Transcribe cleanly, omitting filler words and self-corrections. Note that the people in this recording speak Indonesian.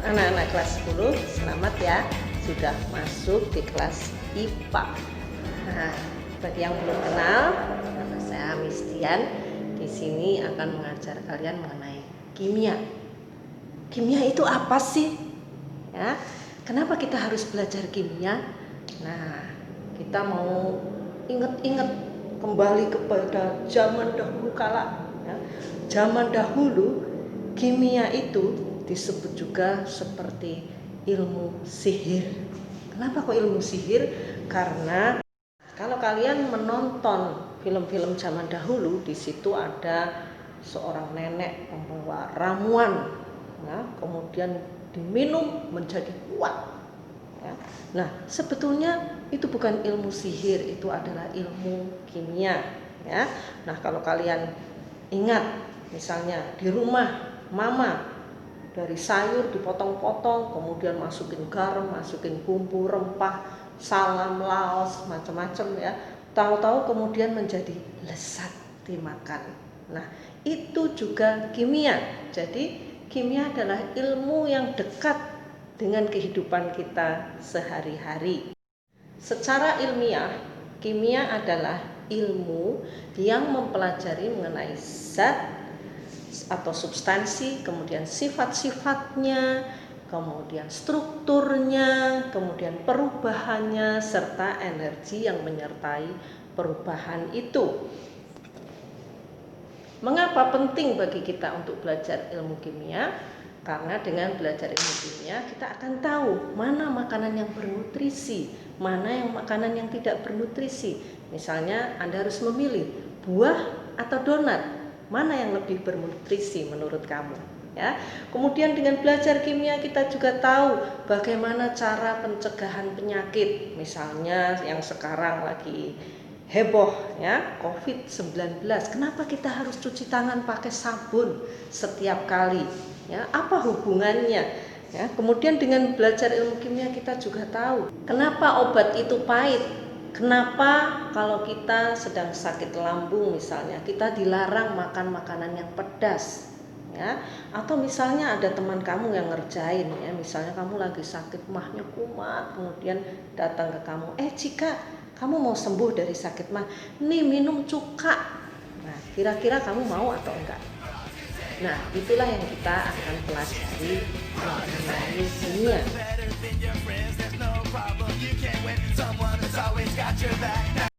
Anak-anak kelas 10, selamat ya, sudah masuk di kelas IPA. Nah, bagi yang belum kenal, nama saya Miss Dian. Di sini akan mengajar kalian mengenai kimia. Kimia itu apa sih? Ya, kenapa kita harus belajar kimia? Nah, kita mau ingat-ingat kembali kepada zaman dahulu kala. Ya. Zaman dahulu kimia itu disebut juga seperti ilmu sihir. Kenapa kok ilmu sihir? Karena kalau kalian menonton film-film zaman dahulu, di situ ada seorang nenek membawa ramuan, ya, kemudian diminum menjadi kuat. Ya. Nah, sebetulnya itu bukan ilmu sihir, itu adalah ilmu kimia. Ya. Nah, kalau kalian ingat, misalnya di rumah mama, dari sayur dipotong-potong, kemudian masukin garam, masukin bumbu rempah, salam, laos, macam-macam ya. Tahu-tahu kemudian menjadi lezat dimakan. Nah, itu juga kimia. Jadi, kimia adalah ilmu yang dekat dengan kehidupan kita sehari-hari. Secara ilmiah, kimia adalah ilmu yang mempelajari mengenai zat atau substansi, kemudian sifat-sifatnya, kemudian strukturnya, kemudian perubahannya, serta energi yang menyertai perubahan itu. Mengapa penting bagi kita untuk belajar ilmu kimia? Karena dengan belajar ilmu kimia kita akan tahu mana makanan yang bernutrisi, mana yang makanan yang tidak bernutrisi. Misalnya Anda harus memilih buah atau donat. Mana yang lebih bernutrisi menurut kamu? Ya. Kemudian dengan belajar kimia kita juga tahu bagaimana cara pencegahan penyakit. Misalnya yang sekarang lagi heboh ya, COVID-19. Kenapa kita harus cuci tangan pakai sabun setiap kali? Ya, apa hubungannya? Ya, kemudian dengan belajar ilmu kimia kita juga tahu kenapa obat itu pahit. Kenapa kalau kita sedang sakit lambung misalnya, kita dilarang makan makanan yang pedas, ya? Atau misalnya ada teman kamu yang ngerjain, ya, misalnya kamu lagi sakit mahnya kumat, kemudian datang ke kamu, Cika, kamu mau sembuh dari sakit mah, nih minum cuka. Nah, kira-kira kamu mau atau enggak? Nah, itulah yang kita akan pelajari mengenai kimia. Someone that's always got your back.